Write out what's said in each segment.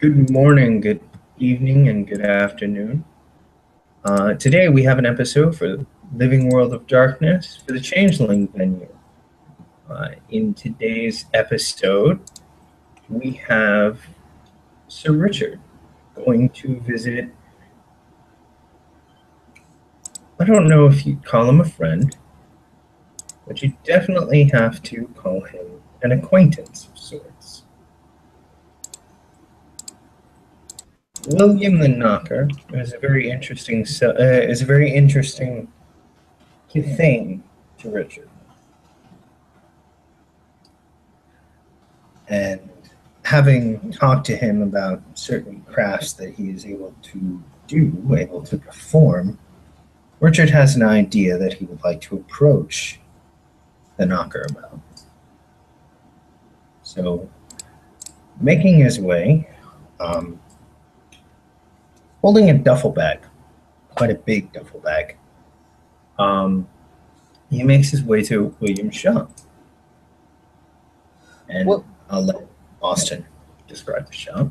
Good morning, good evening, and good afternoon. Today we have an episode for Living World of Darkness for the Changeling venue. In today's episode, we have Sir Richard going to visit. I don't know if you'd call him a friend, but you definitely have to call him an acquaintance of sorts. William the Knocker is a very interesting thing to Richard. And having talked to him about certain crafts that he is able to able to perform, Richard has an idea that he would like to approach the Knocker about. So, making his way, holding a duffel bag, quite a big duffel bag, he makes his way to William's shop. And I'll let Austin describe the shop.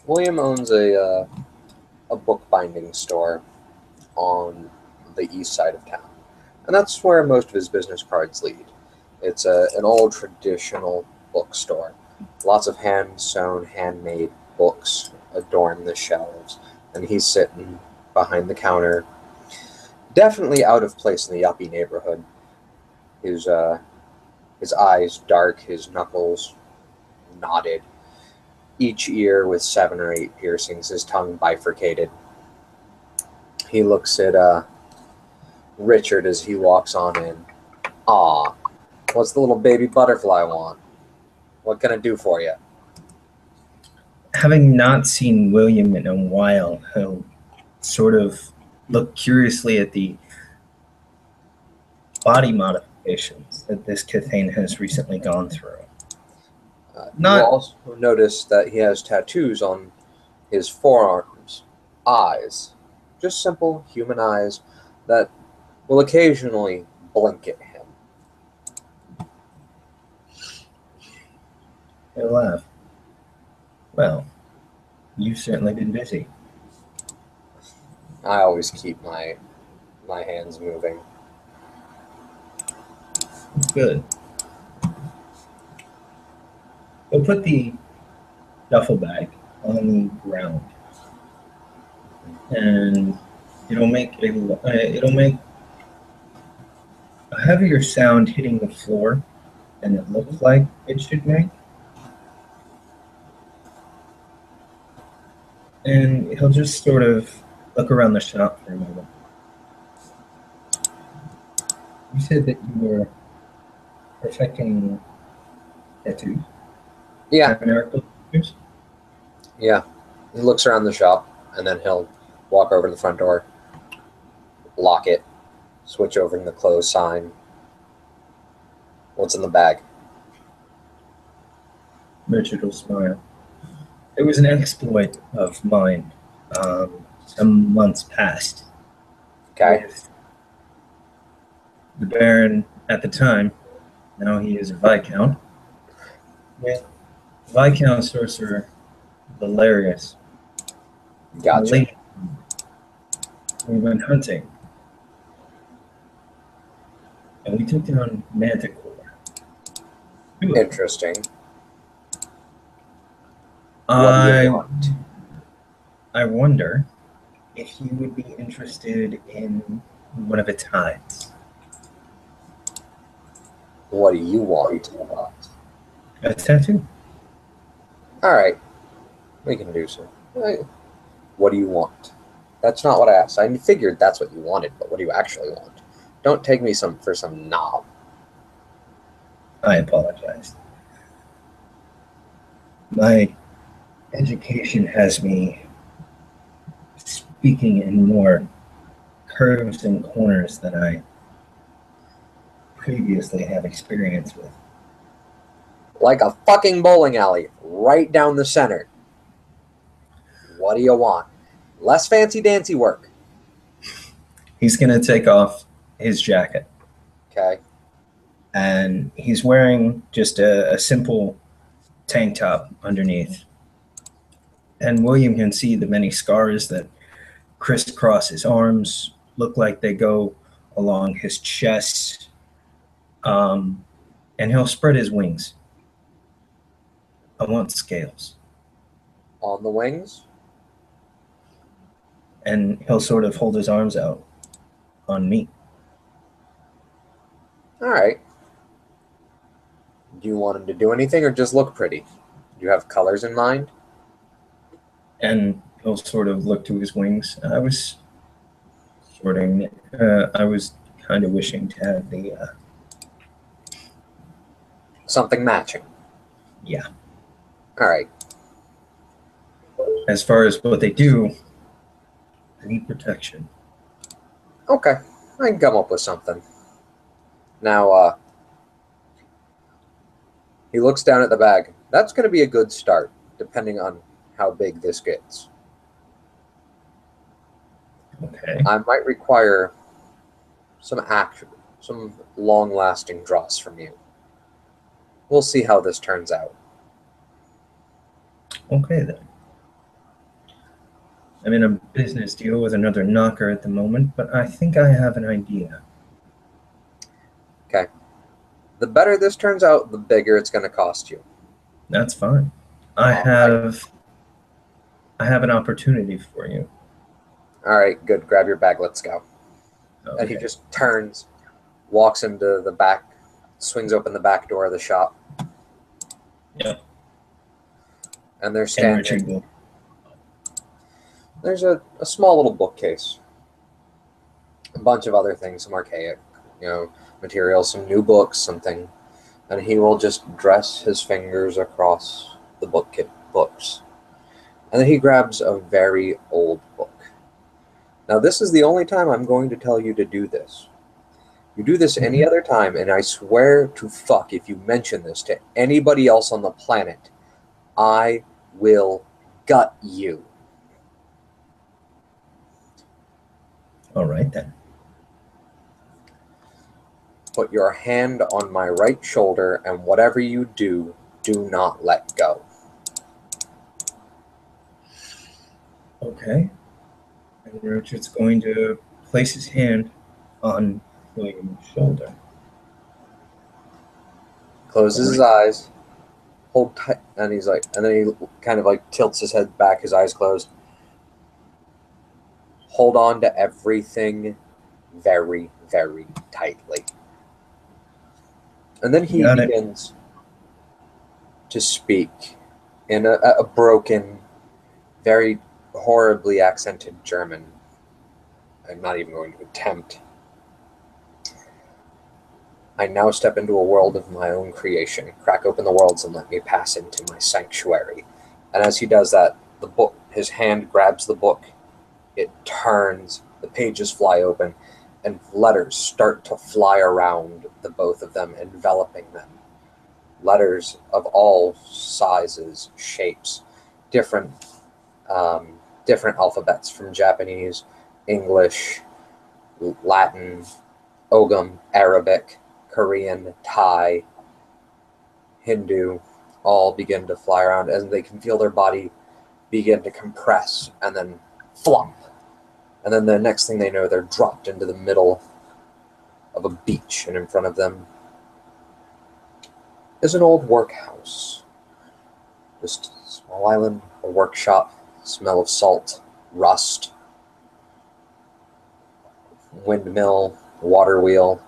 William owns a bookbinding store on the east side of town, and that's where most of his business cards lead. It's an old traditional bookstore. Lots of hand-sewn, handmade books adorn the shelves, and he's sitting behind the counter, definitely out of place in the yuppie neighborhood. His eyes dark, his knuckles knotted, each ear with 7 or 8 piercings, his tongue bifurcated. He looks at Richard as he walks on in. "Aw, what's the little baby butterfly want? What can I do for you?" Having not seen William in a while, he'll sort of look curiously at the body modifications that this Cathane has recently gone through. You'll also notice that he has tattoos on his forearms, eyes, just simple human eyes that will occasionally blink at him. He'll laugh. Well, you've certainly been busy. I always keep my hands moving. Good. He'll put the duffel bag on the ground, and it'll make a heavier sound hitting the floor than it looks like it should make. And he'll just sort of look around the shop for a moment. You said that you were perfecting tattoos? Yeah. Tattoos? Yeah. He looks around the shop, and then he'll walk over to the front door, lock it, switch over to the close sign. "What's in the bag?" Richard will smile. It was an exploit of mine some months past. Okay. With the Baron at the time, now he is a Viscount, with Viscount Sorcerer Valerius. Gotcha. We went hunting, and we took down Manticore. Interesting. What do you want? I wonder if you would be interested in one of its hides. What do you want? A tattoo. All right. We can do so. What do you want? That's not what I asked. I figured that's what you wanted, but what do you actually want? Don't take me for some knob. I apologize. My education has me speaking in more curves and corners than I previously have experience with. Like a fucking bowling alley, right down the center. What do you want? Less fancy-dancy work. He's going to take off his jacket. Okay. And he's wearing just a simple tank top underneath. and William can see the many scars that crisscross his arms, look like they go along his chest, and he'll spread his wings. I want scales. On the wings? And he'll sort of hold his arms out on me. All right. Do you want him to do anything or just look pretty? Do you have colors in mind? And he'll sort of look to his wings. I was kind of wishing to have the, Something matching. yeah. All right. As far as what they do, I need protection. Okay. I can come up with something. Now, he looks down at the bag. That's going to be a good start, depending on how big this gets. Okay. I might require some action, some long-lasting dross from you. We'll see how this turns out. Okay, then. I'm in a business deal with another knocker at the moment, but I think I have an idea. Okay. The better this turns out, the bigger it's going to cost you. That's fine. I have an opportunity for you. All right, good. Grab your bag. Let's go. Okay. And he just turns, walks into the back, swings open the back door of the shop. Yep. And they're And standing. Richard will. There's a small little bookcase. A bunch of other things, some archaic, materials, some new books, something. And he will just dress his fingers across the books. And then he grabs a very old book. Now, this is the only time I'm going to tell you to do this. You do this any other time, and I swear to fuck, if you mention this to anybody else on the planet, I will gut you. All right, then. Put your hand on my right shoulder, and whatever you do, do not let go. Okay. And Richard's going to place his hand on William's shoulder. Closes his eyes, hold tight, and and then he kind of like tilts his head back, his eyes closed. Hold on to everything very, very tightly. And then he begins to speak in a broken, very horribly accented German. I'm not even going to attempt. I now step into a world of my own creation. Crack open the worlds and let me pass into my sanctuary. And as he does that, his hand grabs the book. It turns, the pages fly open, and letters start to fly around the both of them, enveloping them. Letters of all sizes, shapes, different alphabets from Japanese, English, Latin, Ogham, Arabic, Korean, Thai, Hindu, all begin to fly around, and they can feel their body begin to compress and then flop. And then the next thing they know, they're dropped into the middle of a beach, and in front of them is an old workhouse. Just a small island, a workshop, smell of salt, rust, windmill, water wheel.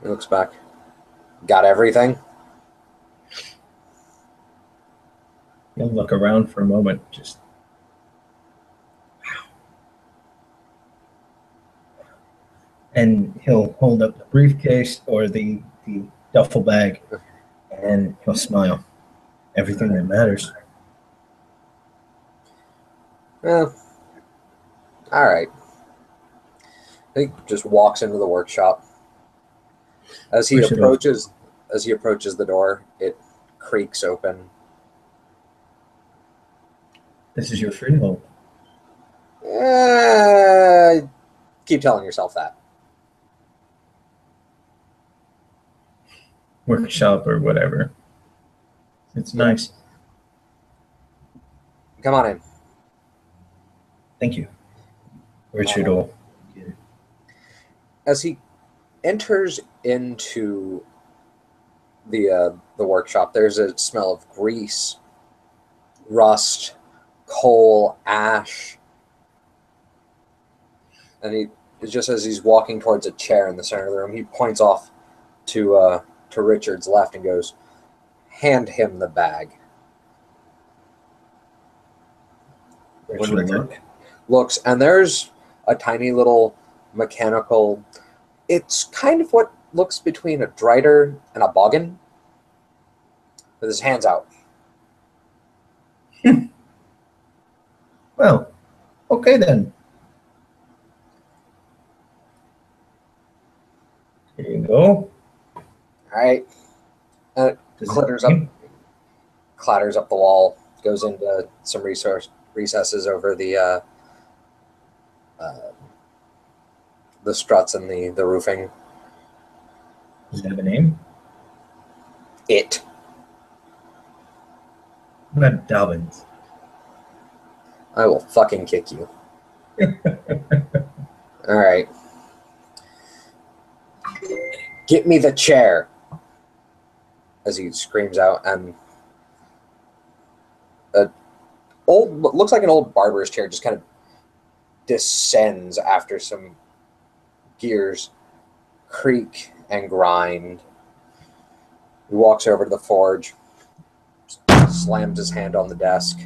He looks back. Got everything? He'll look around for a moment, just wow. And he'll hold up the briefcase or the duffel bag, and he'll smile. Everything that matters. Well, all right. He just walks into the workshop. As he approaches the door, it creaks open. This is your freehold. Keep telling yourself that. Workshop or whatever. It's nice. Come on in. Thank you. Richard will get it. As he enters into the workshop, there's a smell of grease, rust, coal, ash, and he just as he's walking towards a chair in the center of the room, he points off to Richard's left and goes, "Hand him the bag." When Richard looks, and there's a tiny little mechanical. It's kind of what looks between a drider and a boggin, with his hands out. Well, okay then. Here you go. All right. And it clatters up the wall, goes into some recesses over the struts and the roofing. Does it have a name? It. What about Dobbins? I will fucking kick you. All right. Get me the chair. As he screams out, and looks like an old barber's chair just kind of descends after some gears creak and grind. He walks over to the forge, slams his hand on the desk,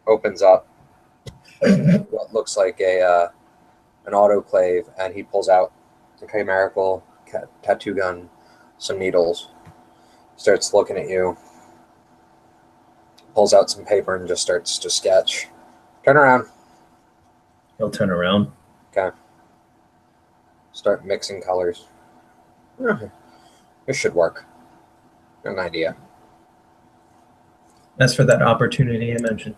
opens up what looks like an autoclave, and he pulls out a chimerical tattoo gun, some needles, starts looking at you, pulls out some paper and just starts to sketch. Turn around. He'll turn around. Okay. Start mixing colors. This should work. Got an idea. As for that opportunity I mentioned.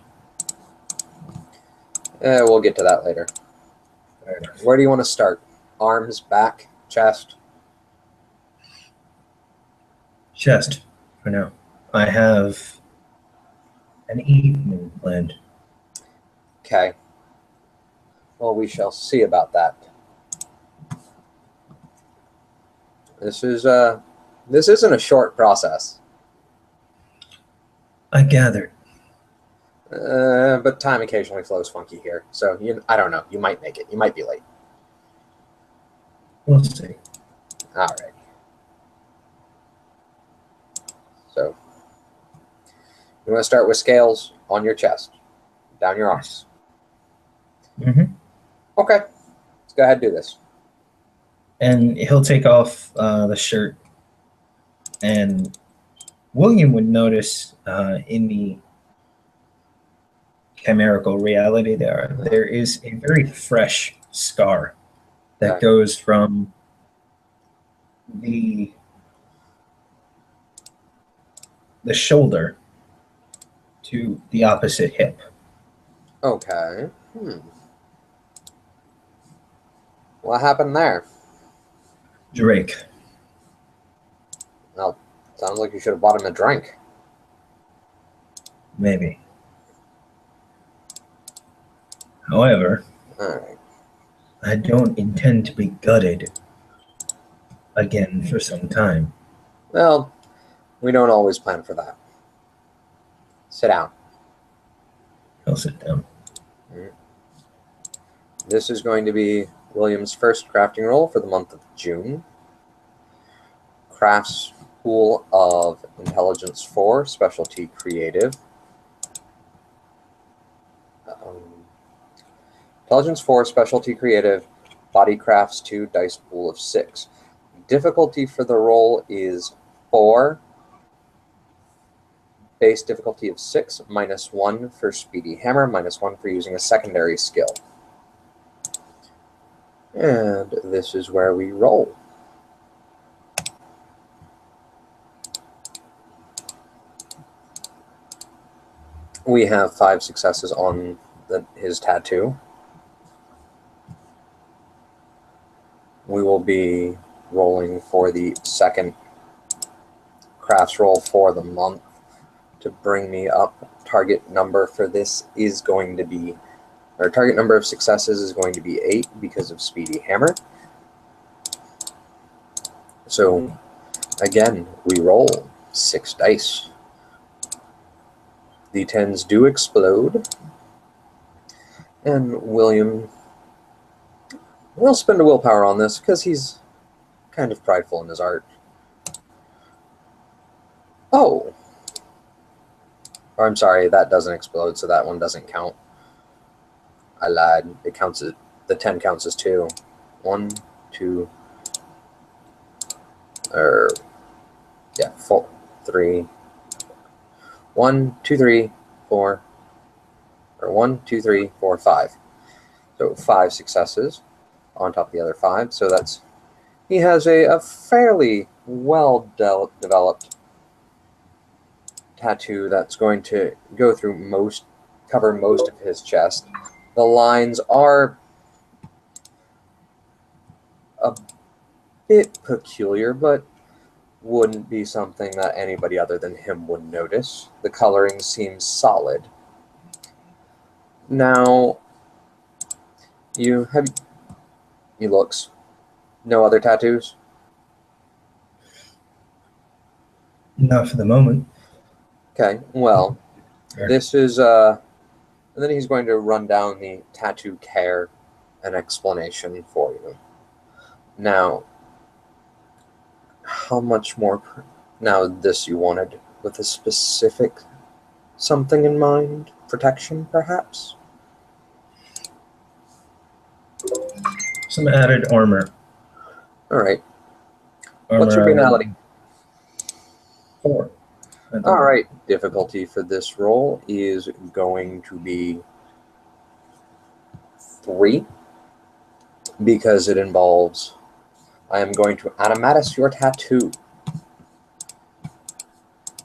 We'll get to that later. Where do you want to start? Arms, back, chest? Chest, for now. I have an evening planned. Okay. Well, we shall see about that. This isn't a short process. I gathered. But time occasionally flows funky here. So, I don't know. You might make it. You might be late. We'll see. All right. So, you want to start with scales on your chest, down your arms. Mm-hmm. Okay. Let's go ahead and do this. And he'll take off the shirt, and William would notice in the chimerical reality there is a very fresh scar that goes from the shoulder to the opposite hip. Okay. What happened there? Drake. Well, sounds like you should have bought him a drink. Maybe. However, All right. I don't intend to be gutted again for some time. Well, we don't always plan for that. Sit down. I'll sit down. This is going to be William's first crafting roll for the month of June. Crafts pool of Intelligence 4, Specialty Creative. Intelligence 4, Specialty Creative, Body Crafts 2, Dice pool of 6. Difficulty for the roll is 4. Base difficulty of 6, -1 for Speedy Hammer, -1 for using a secondary skill. And this is where we roll. We have 5 successes on his tattoo. We will be rolling for the second crafts roll for the month. to bring me up. Target number for this is going to be, or target number of successes is going to be 8 because of Speedy Hammer. So again, we roll 6 dice. The 10s do explode, and William will spend a willpower on this because he's kind of prideful in his art. Oh! Or I'm sorry, that doesn't explode, so that one doesn't count. I lied. It counts as, the 10 counts as 2. 1, 2, yeah, 4, 3. 1, 2, 3, 4, or 1, 2, 3, 4, 5. So 5 successes on top of the other 5. So that's, he has a fairly well developed tattoo that's going to go through cover most of his chest. The lines are a bit peculiar, but wouldn't be something that anybody other than him would notice. The coloring seems solid. Now, he looks. No other tattoos? Not for the moment. Okay, well, this is, and then he's going to run down the tattoo care and explanation for you. Now, how much more, now this you wanted with a specific something in mind? Protection, perhaps? Some added armor. All right. Armor. What's your banality? 4. All right. Difficulty for this roll is going to be 3 because it involves, I am going to animatus your tattoo.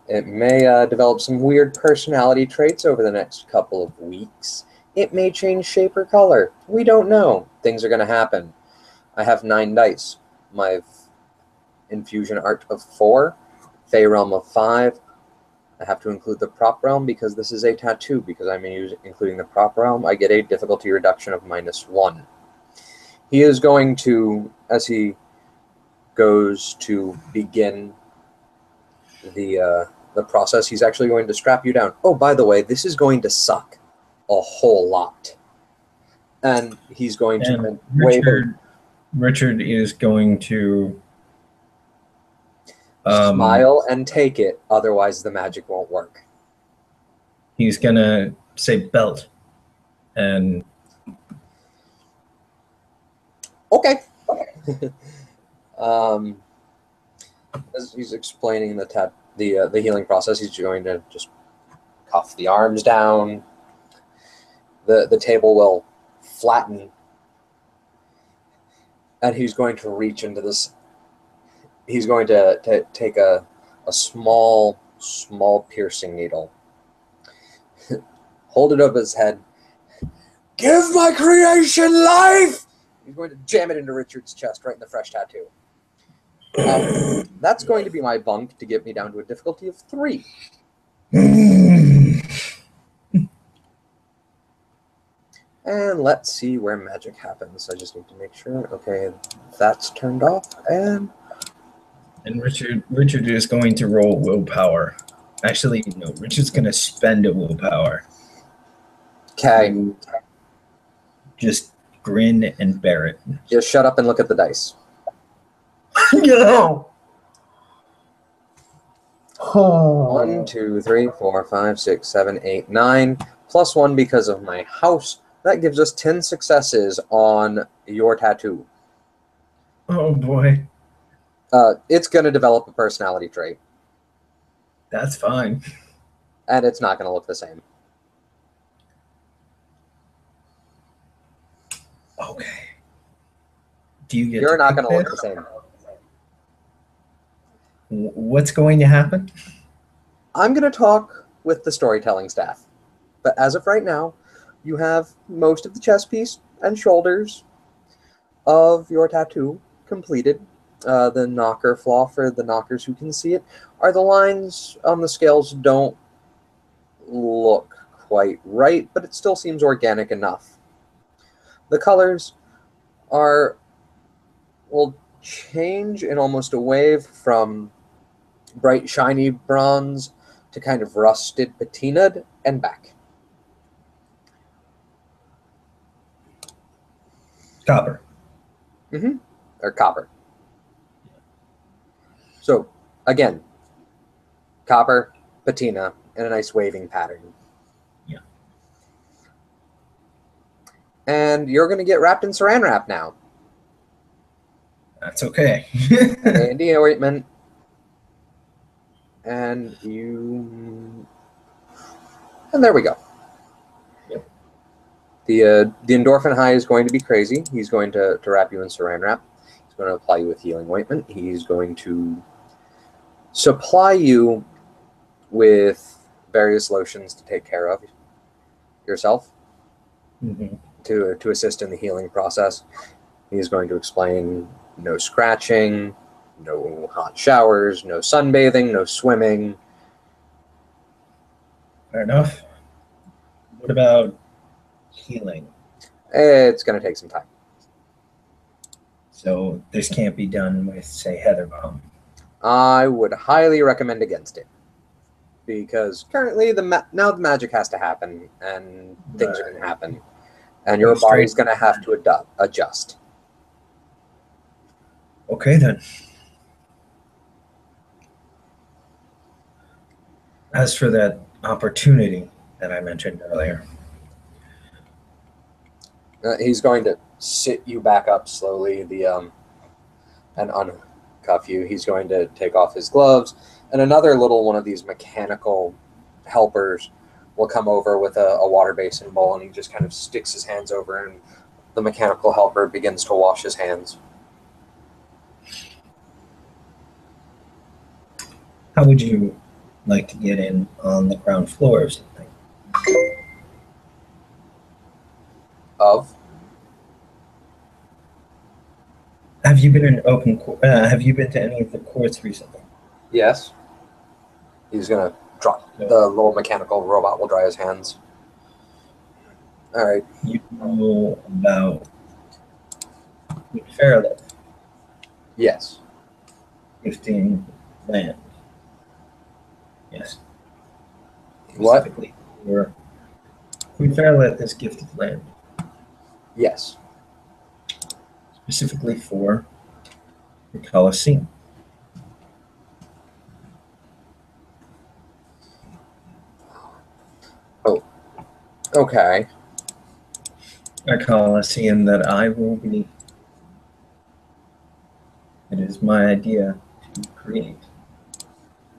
It may develop some weird personality traits over the next couple of weeks. It may change shape or color. We don't know. Things are going to happen. I have 9 dice. My infusion art of 4, Fey realm of 5. I have to include the prop realm because this is a tattoo. Because I'm including the prop realm, I get a difficulty reduction of -1. He is going to, as he goes to begin the process, he's actually going to strap you down. Oh, by the way, this is going to suck a whole lot. And he's going to Richard is going to smile and take it, otherwise the magic won't work. He's going to say belt. And okay. As he's explaining the healing process, he's going to just cuff the arms down. The table will flatten, and he's going to reach into this. He's going to take a small piercing needle, hold it over his head. Give my creation life! He's going to jam it into Richard's chest, right in the fresh tattoo. That's going to be my bunk to get me down to a difficulty of 3. And let's see where magic happens. I just need to make sure. Okay, that's turned off. And Richard is going to roll willpower. Actually, no, Richard's going to spend a willpower. Okay. Just grin and bear it. Just shut up and look at the dice. No. 1, 2, 3, 4, 5, 6, 7, 8, 9. +1 because of my house. That gives us 10 successes on your tattoo. Oh, boy. It's going to develop a personality trait. That's fine. And it's not going to look the same. Okay. Do you get You're to not pick going to look this? the same. What's going to happen? I'm going to talk with the storytelling staff. But as of right now, you have most of the chest piece and shoulders of your tattoo completed. The knocker flaw, for the knockers who can see it, are the lines on the scales don't look quite right, but it still seems organic enough. The colors will change in almost a wave from bright shiny bronze to kind of rusted patinaed and back. Copper. Or copper. So again, copper, patina, and a nice waving pattern. Yeah. And you're going to get wrapped in saran wrap now. That's okay. An A&D ointment. And there we go. Yep. The endorphin high is going to be crazy. He's going to wrap you in saran wrap. He's going to apply you with healing ointment. He's going to supply you with various lotions to take care of yourself, to assist in the healing process. He's going to explain no scratching, no hot showers, no sunbathing, no swimming. Fair enough. What about healing? It's going to take some time. So this can't be done with, say, Heather Bomb. I would highly recommend against it, because currently now the magic has to happen, and things are going to happen, and your body's going to have to adjust. Okay, then. As for that opportunity that I mentioned earlier, he's going to sit you back up slowly, and uncuff you. He's going to take off his gloves, and another little one of these mechanical helpers will come over with a water basin bowl, and he just kind of sticks his hands over, and the mechanical helper begins to wash his hands. how would you like to get in on the ground floor or something? Of? Have you been in open court? Have you been to any of the courts recently? Yes. He's going to drop. The little mechanical robot will dry his hands. All right. You know about Fairlift? Yes. Gifting land. Yes. What? Specifically for Fairlift is gifted land. Yes. Specifically for the Colosseum. Oh. Okay. A Colosseum that I will be. It is my idea to create.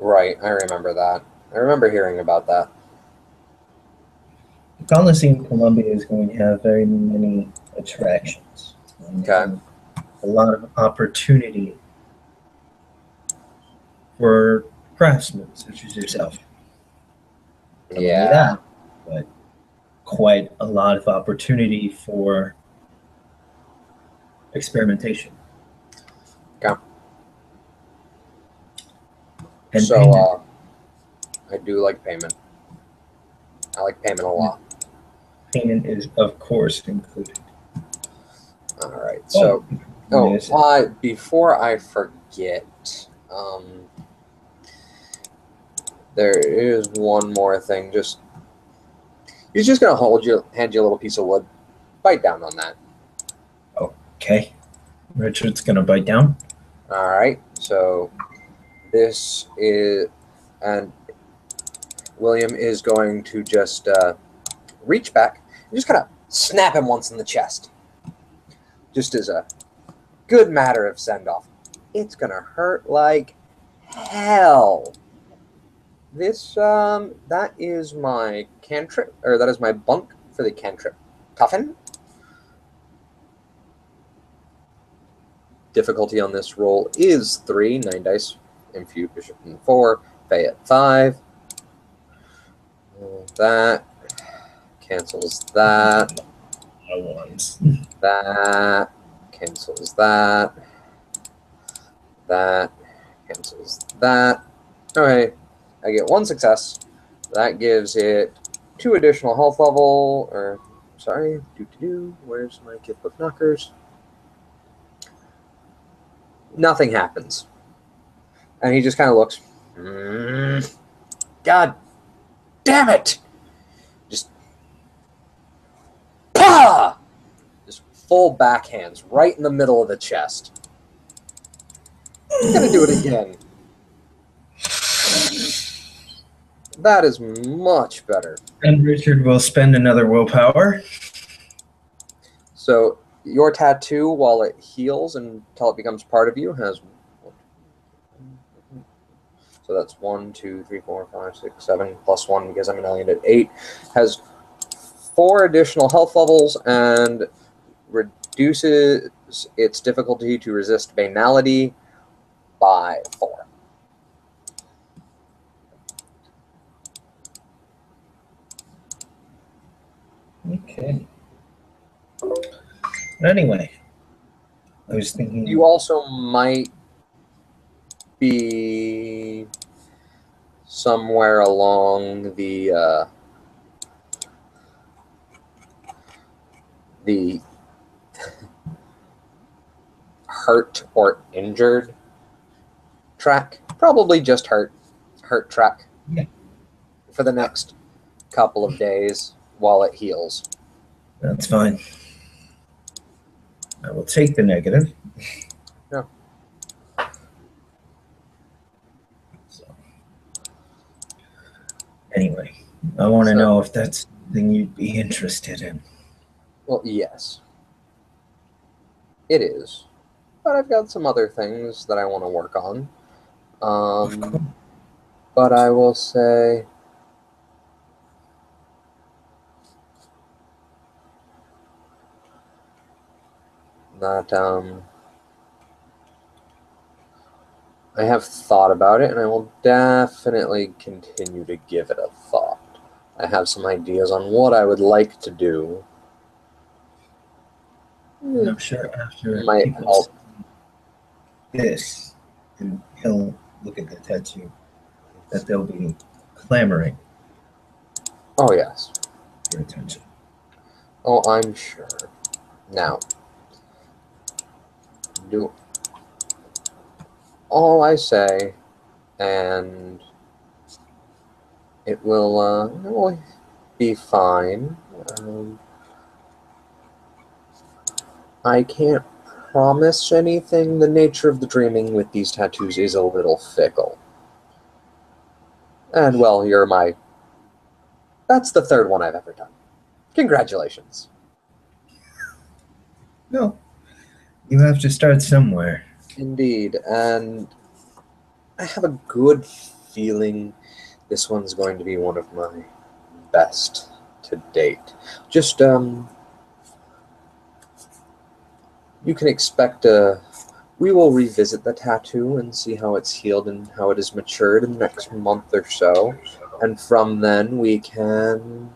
Right, I remember that. I remember hearing about that. The Coliseum Columbia is going to have very many attractions. Okay. A lot of opportunity for craftsmen such as yourself. Not only that, but quite a lot of opportunity for experimentation. Okay. And so, I do like payment. I like payment a lot. Payment is, of course, included. All right. So, before I forget, there is one more thing. He's just gonna hand you a little piece of wood. Bite down on that. Okay. Richard's gonna bite down. All right. So, this is, and William is going to just reach back and just kind of snap him once in the chest, just as a good matter of send-off. It's gonna hurt like hell. This that is my cantrip, or that is my bunk for the cantrip. Coffin. Difficulty on this roll is 3. 9 dice. Infuse Bishop in 4. Fey at 5. That cancels that. That cancels that. That cancels that. Okay, I get 1 success. That gives it 2 additional health level, or sorry, where's my gift book knockers? Nothing happens. And he just kind of looks, God damn it! Just, pah! Just full backhands right in the middle of the chest. I'm gonna do it again. That is much better. And Richard will spend another willpower. So your tattoo, while it heals until it becomes part of you, has... So that's 1, 2, 3, 4, 5, 6, 7, plus 1 because I'm an alien at 8. Has 4 additional health levels and reduces its difficulty to resist banality by 4. Okay. But anyway, I was thinking... You also might be somewhere along the hurt or injured track. Probably just hurt track. Yeah. For the next couple of days while it heals. That's fine. I will take the negative. Yeah. So, anyway, I want to know if that's something you'd be interested in. Well, yes. It is. But I've got some other things that I want to work on. But I will say... that I have thought about it, and I will definitely continue to give it a thought. I have some ideas on what I would like to do. And I'm sure after Might people help. see this, and he'll look at the tattoo, that they'll be clamoring Oh, yes. for attention. Oh, I'm sure. Now, do all I say, and it will be fine. I can't promise anything. The nature of the dreaming with these tattoos is a little fickle. And, well, you're my... That's the 3rd one I've ever done. Congratulations. No, you have to start somewhere. Indeed, and I have a good feeling this one's going to be one of my best to date. Just, you can expect we will revisit the tattoo and see how it's healed and how it has matured in the next month or so. And from then, we can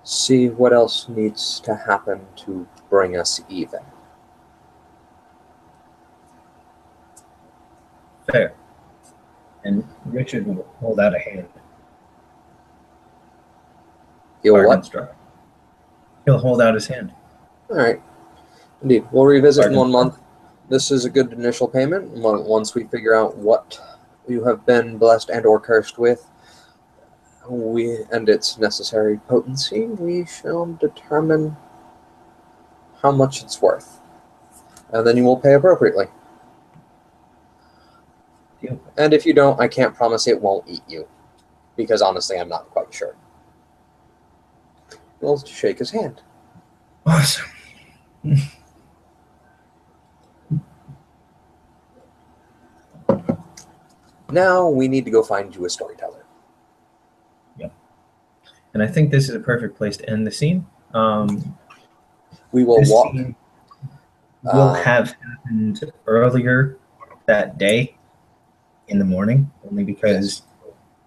see what else needs to happen to bring us even. Fair. And Richard will hold out a hand. You'll Bargain what? strike. He'll hold out his hand. All right. Indeed. We'll revisit in Bargain. 1 month. This is a good initial payment. Once we figure out what you have been blessed and or cursed with, and its necessary potency, we shall determine how much it's worth. And then you will pay appropriately. Deal. And if you don't, I can't promise it won't eat you. Because honestly, I'm not quite sure. We'll shake his hand. Awesome. Now we need to go find you a storyteller. Yep. And I think this is a perfect place to end the scene. We will walk. Scene will have happened earlier that day in the morning, only because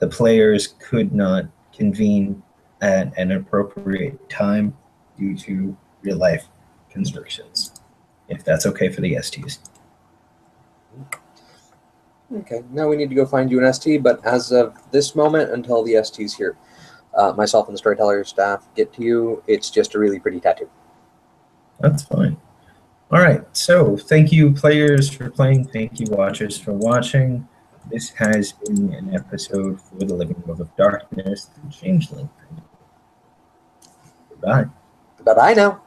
the players could not convene at an appropriate time due to real life constrictions. If that's okay for the STs. Okay, now we need to go find you an ST, but as of this moment, until the ST's here, myself and the storyteller staff get to you, it's just a really pretty tattoo. That's fine. All right, so thank you, players, for playing. Thank you, watchers, for watching. This has been an episode for the Living World of Darkness, the Changeling. Goodbye. Bye-bye now.